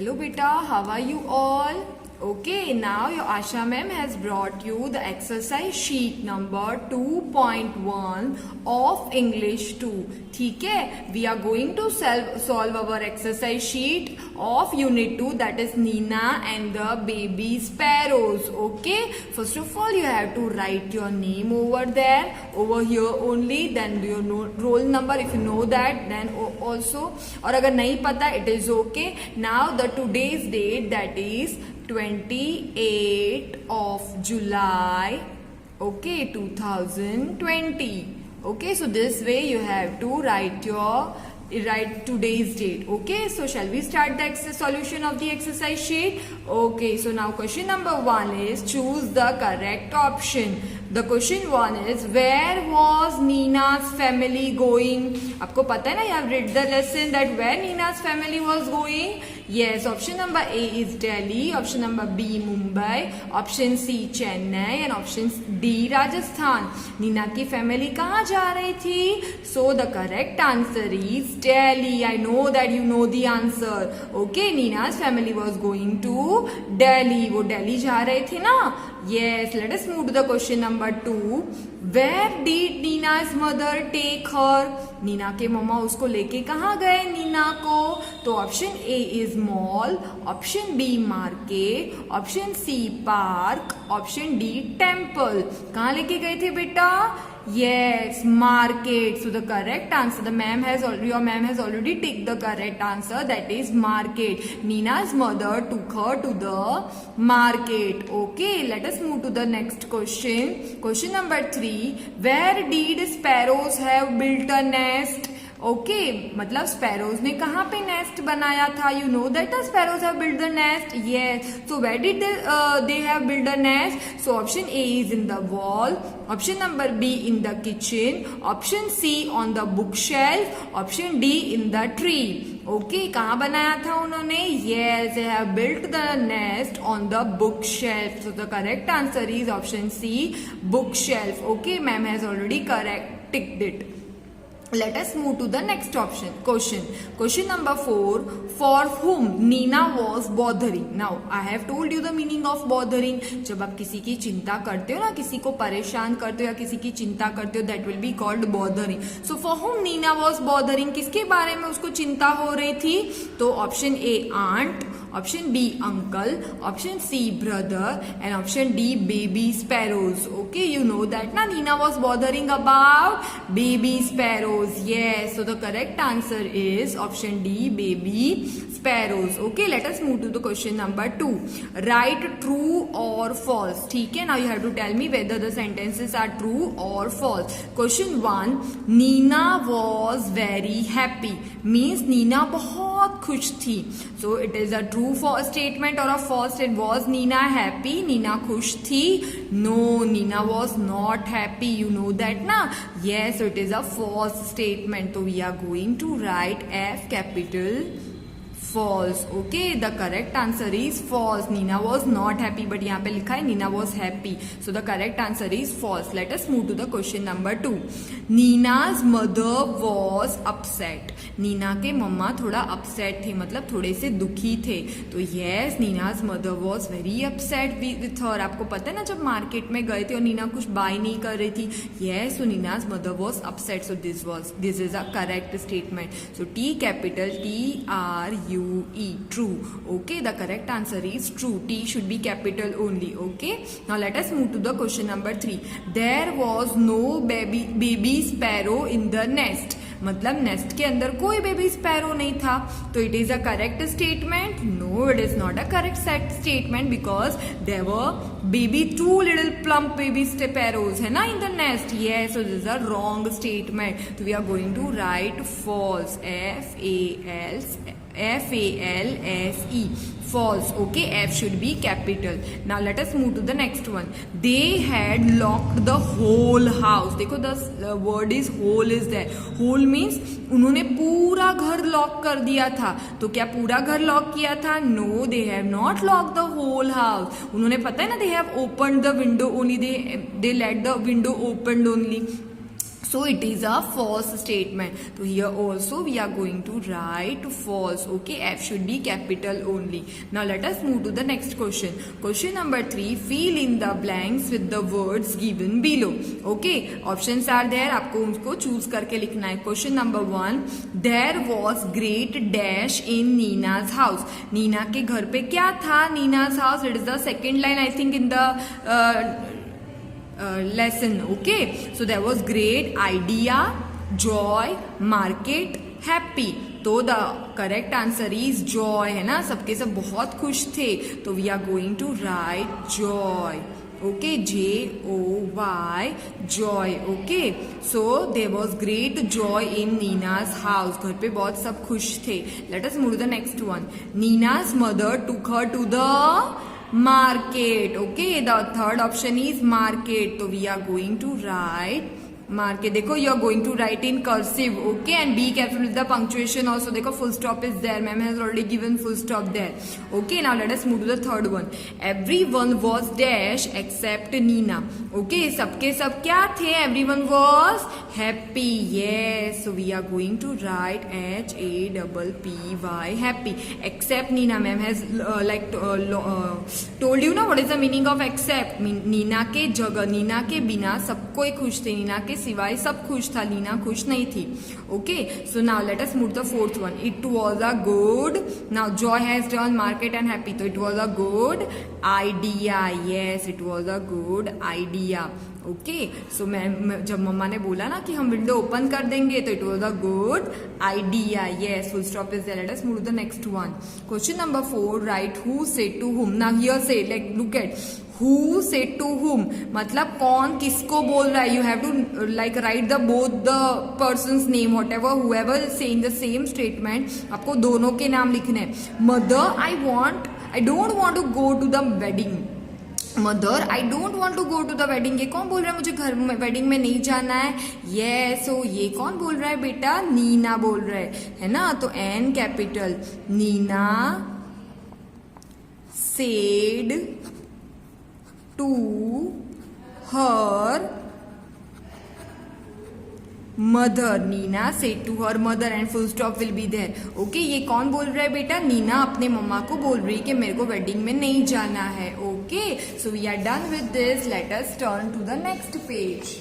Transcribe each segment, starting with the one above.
Hello beta, how are you all? Okay, now your Asha ma'am has brought you the exercise sheet number 2.1 of English 2. ठीक है, we are going to solve our exercise sheet of unit 2, that is Nina and the baby sparrows. Okay, first of all you have to write your name over there, over here only, then your roll number if you know that, then also, और अगर नहीं पता it is okay. Now the today's date, that is 28th of July, okay, 2020. Okay, so this way you have to write today's date. Okay, so shall we start the solution of the exercise sheet? Okay, so now question number 1 is choose the correct option. The question 1 is where was Nina's family going? आपको पता है ना, you have read the lesson that where Nina's family was going. Yes, option number A is Delhi, option number B Mumbai, option C Chennai and option D Rajasthan. Neena की family कहाँ जा रही थी? So the correct answer is Delhi. I know that you know the answer. Okay, Nina's family was going to Delhi. वो दिल्ली जा रहे थे ना? Yes, let us move to the question number 2. Where did Nina's mother take her? Neena के मम्मा उसको लेके कहाँ गए नीना को? तो option A is mall, option B market, option C park, option D temple. कहाँ लेके गए थे बेटा? Yes, market. So the correct answer, your ma'am has already ticked the correct answer, that is market. Nina's mother took her to the market. Okay, let us move to the next question. Question number 3. Where did sparrows have built a nest? Okay, मतलब sparrows ने कहाँ पे nest बनाया था? You know that the sparrows have build the nest. Yes, so where did they have build a nest? So option A is in the wall, option number B in the kitchen, option C on the book shelf, option D in the tree. Okay, कहाँ बनाया था उन्होंने? Yes, they have built the nest on the book shelf. So the correct answer is option C, book shelf. Okay, ma'am has already correct ticked it. Let us move to the next question. Question number 4. For whom Nina was bothering? Now, I have told you the meaning of bothering. जब आप किसी की चिंता करते हो ना, किसी को परेशान करते हो या किसी की चिंता करते हो, that will be called bothering. So, for whom Nina was bothering? किसके बारे में उसको चिंता हो रही थी? तो option A aunt, option B uncle, option C brother and option D baby sparrows. Okay, you know that ना, Nina was bothering about baby sparrows. Yes, so the correct answer is option D, baby sparrows. Okay, let us move to the question number 2. Write true or false. ठीक है, now you have to tell me whether the sentences are true or false. Question 1. Nina was very happy. Means Nina बहुत खुश थी. So it is a true statement or a false statement. Was Nina happy? Nina खुश थी? No, Nina was not happy. You know that ना? Yes, so it is a false statement. So we are going to write F capital false. Okay, the correct answer is false. Nina was not happy, but यहाँ पे लिखा है Nina was happy. So the correct answer is false. Let us move to the question number 2. Nina's mother was upset. Neena के मम्मा थोड़ा upset थे, मतलब थोड़े से दुखी थे. तो yes, Nina's mother was very upset with her. आपको पता है ना, जब मार्केट में गए थे और नीना कुछ बाय नहीं कर रही थी. Yes, so Nina's mother was upset. So this is a correct statement. So T capital TRUE, true. Okay, the correct answer is true. T should be capital only. Okay, now let us move to the question number 3. There was no baby sparrow in the nest. मतलब nest के अंदर कोई baby sparrow नहीं था. तो it is a correct statement? No, it is not a correct statement because there were baby 2 little plump baby sparrows है ना in the nest. Yes, so this is a wrong statement. तो we are going to write false. FALSE, false. Okay, F should be capital. Now let us move to the next one. They had locked the whole house. देखो, the word is whole is there. Whole means उन्होंने पूरा घर lock कर दिया था. तो क्या पूरा घर लॉक किया था? No, they have not locked the whole house. उन्होंने, पता है ना, they have opened the window only. They let the window opened only. So it is a false statement. So here also we are going to write false. Okay, F should be capital only. Now let us move to the next question. Question number 3. Fill in the blanks with the words given below. Okay, options are there. आपको उनको choose करके लिखना है. Question number 1. There was great dash in Nina's house. Neena के घर पे क्या था? Nina's house. It is the second line I think in the lesson. Okay, so there was great, idea, joy, market, happy. तो the correct answer is joy, है ना. सबके सब बहुत खुश थे, तो we are going to write joy. Okay, JOY, joy. Okay, so there was great joy in Nina's house. घर पे बहुत सब खुश थे. Let us move to the next one. Nina's mother took her to the market. Okay, the third option is market. So we are going to write market. देखो you are going to write in cursive. Okay, and be careful with the punctuation also. देखो full stop is there. Ma'am has already given full stop there. Okay, now let us move to the third one. Everyone was dash except Nina. Okay, सबके सब क्या थे? Everyone was happy. Yes, so we are going to write HAPPY, happy. Except Nina. Ma'am has told you ना what is the meaning of except. Neena के जगह, नीना के बिना सब कोई खुश थे. नीना के सिवाय सब खुश था, नीना खुश नहीं थी. Okay, so now let us move the fourth one. It was a good, now Joy has done market and happy, तो it was a good idea. Yes, it was a good idea. Okay, so ma'am जब मम्मा ने बोला ना कि हम window open कर देंगे, तो it was a good idea. Yes, full stop is there. Let us move the next one. Question number 4. Write who said to whom. Now here से like look at Who said to whom, मतलब कौन किसको बोल रहा है. You have to like write the both the person's name, whatever whoever is saying the same statement. आपको दोनों के नाम लिखने हैं. Mother, I don't want to go to the wedding. Mother, I don't want to go to the wedding. ये कौन बोल रहा है? मुझे घर में वेडिंग में नहीं जाना है. Yes, so ये कौन बोल रहा है बेटा? नीना बोल रहा है ना. तो N capital. Nina said to her mother. Nina said to her mother and full stop will be there. Okay, ये कौन बोल रहा है बेटा? नीना अपने मम्मा को बोल रही है कि मेरे को वेडिंग में नहीं जाना है. Okay, so we are done with this. Let us turn to the next page.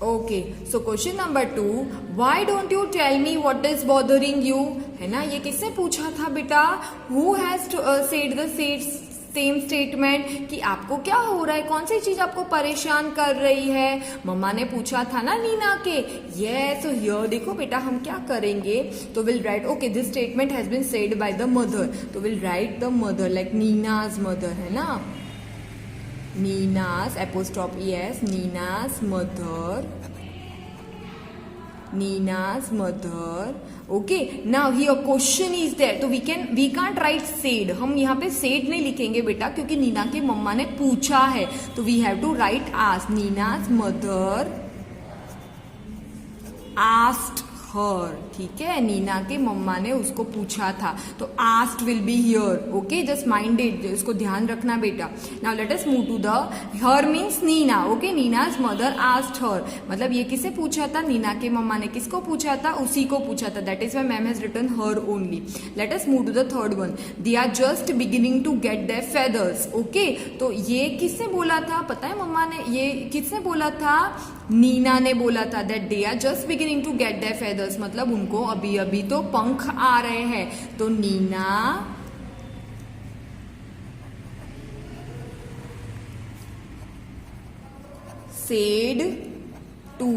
Okay, so question number 2. Why don't you tell me what is bothering you, है ना. ये किसने पूछा था बेटा? Who has said the same statement, कि आपको क्या हो रहा है, कौन सी चीज आपको परेशान कर रही है. मम्मा ने पूछा था ना नीना के. यस, सो हियर देखो बेटा हम क्या करेंगे, तो will write. Okay, this statement has been said by the mother, तो will write the mother like Nina's mother, है ना. Nina's apostrophe S, Nina's mother. Nina's mother. Okay, now here question is there, तो we can't write said. हम यहाँ पे said नहीं लिखेंगे बेटा, क्योंकि नीना के मम्मा ने पूछा है, तो we have to write asked. Nina's mother asked her. ठीक है, नीना के मम्मा ने उसको पूछा था, तो asked will be here. Okay, just mind it, इसको ध्यान रखना बेटा. Now let us move to the her means Neena. Okay, Nina's mother asked her, मतलब ये किसे पूछा था? नीना के मम्मा ने किसको पूछा था? उसी को पूछा था. That is why ma'am has written her only. Let us move to the third one. They are just beginning to get their feathers. Okay, तो ये किसने बोला था? पता है मम्मा ने, ये किसने बोला था? नीना ने बोला था. That they are just beginning to get their feathers, मतलब उनको अभी अभी तो पंख आ रहे हैं. तो Nina said to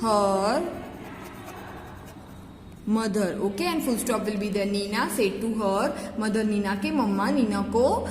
her mother. Okay, and full stop will be there. Nina said to her mother, Nina के मम्मा नीना को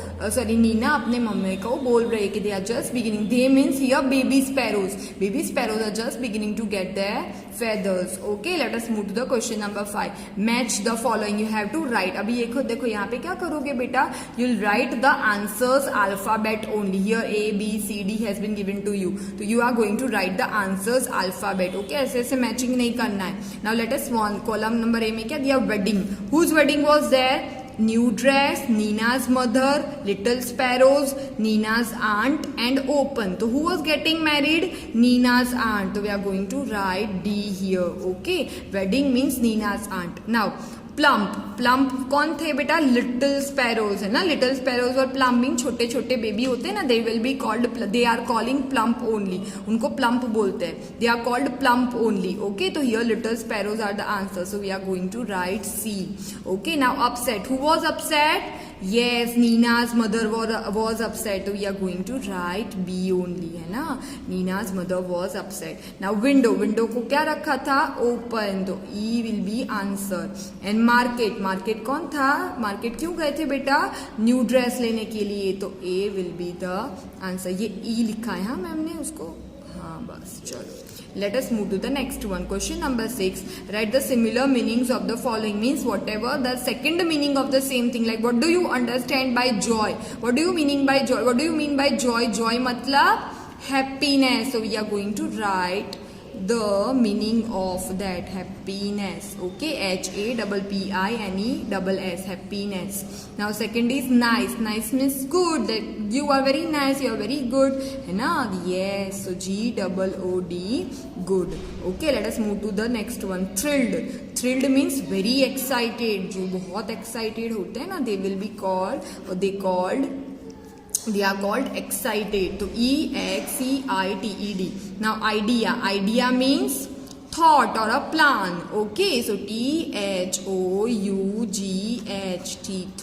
नीना अपने मम्मी को बोल रही है कि they are just beginning. They means here baby sparrows. Baby sparrows are just beginning to get their feathers. Okay, let us move to the question number 5. Match the following. You have to write. अभी ये खुद देखो यहाँ पे क्या करोगे बेटा? You'll write the answers alphabet only. Here A, B, C, D has been given to you. So you are going to write the answers alphabet. Okay, ऐसे ऐसे मैचिंग नहीं करना है. Now let us one column number A में क्या दिया? Wedding. Whose wedding was there? new dress, Nina's mother, little sparrows, Nina's aunt, and open. So who was getting married? Nina's aunt. So we are going to write D here. Okay, wedding means Nina's aunt. Now plump कौन थे बेटा? Little sparrows है ना. Little sparrows और plumbing छोटे छोटे baby होते हैं ना. They will be called, they are calling plump only. उनको प्लम्प बोलते हैं. They are called plump only. Okay, तो here little sparrows are the answer. So we are going to write C. Okay, now upset. Who was upset? Yes, Nina's mother was upset. So we are going to write B only, है ना. Nina's mother was upset. Now window को क्या रखा था? Open. तो E will be answer. And market कौन था? Market क्यों गए थे बेटा? New dress लेने के लिए. तो A will be the answer. ये E लिखा है हाँ मैम ने उसको. हाँ बस चलो. Let us move to the next one. Question number 6. Write the similar meanings of the following. Means whatever the second meaning of the same thing. Like what do you understand by joy? What do you meaning by joy? What do you mean by joy? Joy matlab happiness. So we are going to write the meaning of that. Happiness. Okay, HAPPINESS. Happiness. Now second is nice. Nice means good. That you are very nice. You are very good. है ना? Yes. So GOOD. Good. Okay, let us move to the next one. Thrilled. Thrilled means very excited. जो बहुत excited होते हैं ना, they will be called, or they are called excited. So EXCITED. Now idea means thought or a plan. Okay, so THOUGH,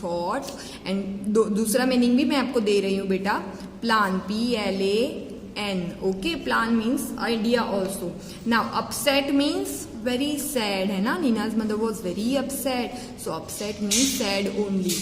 thought. And दूसरा meaning भी मैं आपको दे रही हूँ बेटा. plan, PLAN. Okay, plan means idea also. Now upset means very sad, है ना. Nina's mother was very upset. So upset means sad only.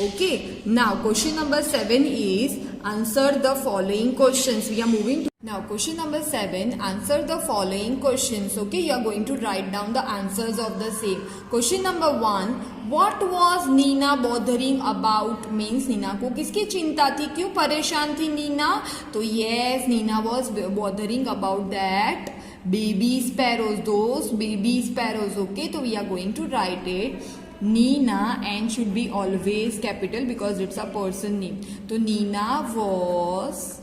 Okay, now question number 7 is answer the following questions. We are moving to now question number 7. Answer the following questions. Okay, you are going to write down the answers of the same. Question number 1. What was Nina bothering about? Means Nina को किसकी चिंता थी? क्यों परेशान थी नीना? तो yes, Nina was bothering about that baby sparrows. Those baby sparrows. Okay, so we are going to write it. Nina, and should be always capital because it's a person name. So Nina was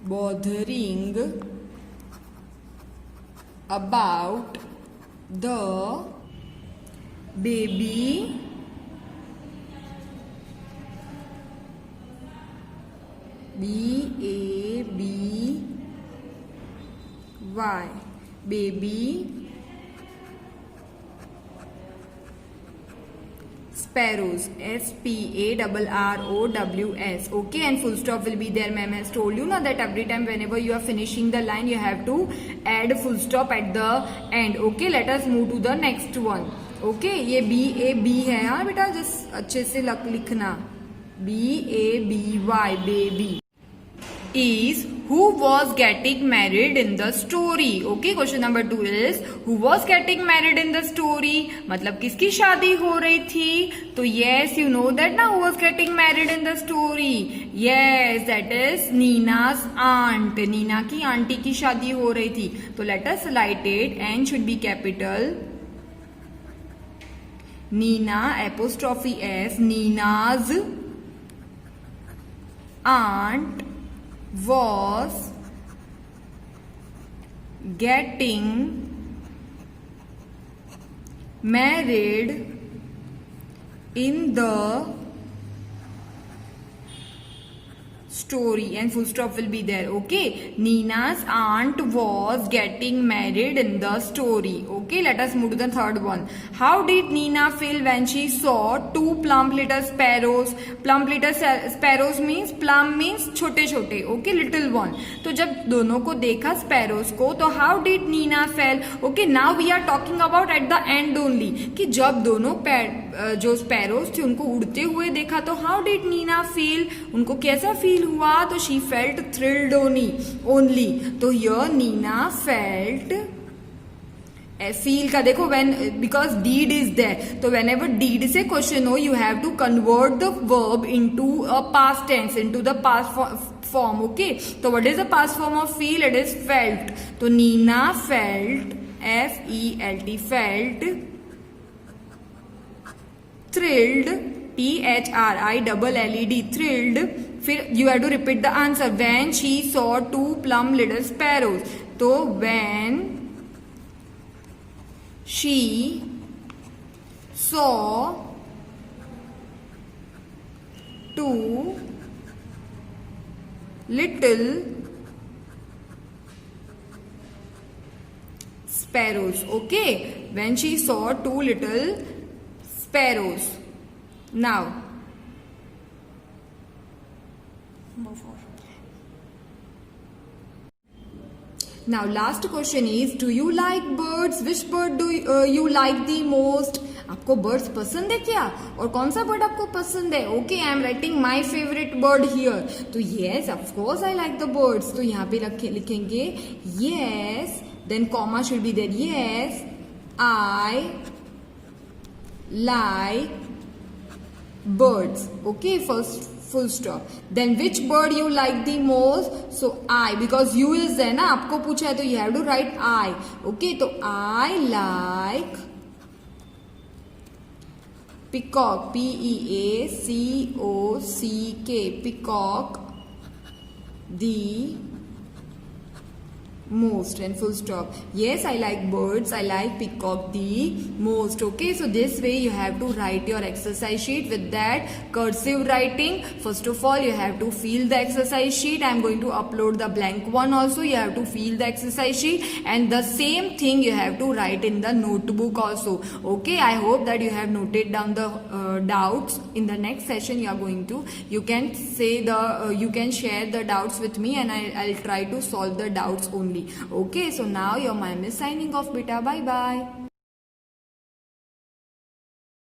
bothering about the baby baby sparrows. SPARROWS. Okay, and full stop will be there. Ma'am has told you now that every time whenever you are finishing the line you have to add full stop at the end. Okay, let us move to the next one. Okay, ये BAB है हाँ बेटा, just अच्छे से लिखना. BABY baby is who was getting married in the story. Okay, question number 2 is who was getting married in the story. मतलब किसकी शादी हो रही थी? तो yes, you know that now, who was getting married in the story. Yes, that is Nina's aunt. Neena की aunty की शादी हो रही थी. तो let us write it. N should be capital. Nina apostrophe S. Nina's aunt was getting married in the story, and full stop will be there. Okay, Nina's aunt was getting married in the story. Okay, let us move to the third one. How did Nina feel when she saw two plump little sparrows? Plump little sparrows means, plum means छोटे छोटे. Okay, little one. तो जब दोनों को देखा sparrows को, तो how did Nina feel? Okay, now we are talking about at the end only, कि जब दोनों जो sparrows थे उनको उड़ते हुए देखा, तो how did Nina feel? उनको कैसा feel हुआ? तो she felt thrilled only. तो here Nina felt feel का देखो, when because deed is there, तो whenever deed से question हो, you have to convert the verb into a past tense, into the past form. Okay, so what is the past form of feel? It is felt. तो Nina felt, FELT, felt thrilled, THRILLED, thrilled. फिर you have to repeat the answer. When she saw 2 plump little sparrows. तो when she saw 2 little sparrows. Okay, when she saw 2 little sparrows. Now last question is, do you like birds? Which bird do you like the most? आपको birds पसंद है क्या? और कौन सा bird आपको पसंद है? Okay, I am writing my favorite bird here. तो yes, of course I like the birds. तो यहाँ पे लिखेंगे yes, then comma should be there. Yes, I like birds. Okay, first full stop. Then which bird you like the most? So I, because you is there ना, आपको पूछा है तो you have to write I. Okay, तो I like peacock, PEACOCK, peacock the most, and full stop. Yes, I like birds. I like peacock the most. Okay, so this way you have to write your exercise sheet with that cursive writing. First of all, you have to fill the exercise sheet. I am going to upload the blank one also. You have to fill the exercise sheet, and the same thing you have to write in the notebook also. Okay, I hope that you have noted down the doubts. In the next session you are going to, you can say you can share the doubts with me, and I'll try to solve the doubts only. Okay, so now your mom is signing off, beta. Bye bye.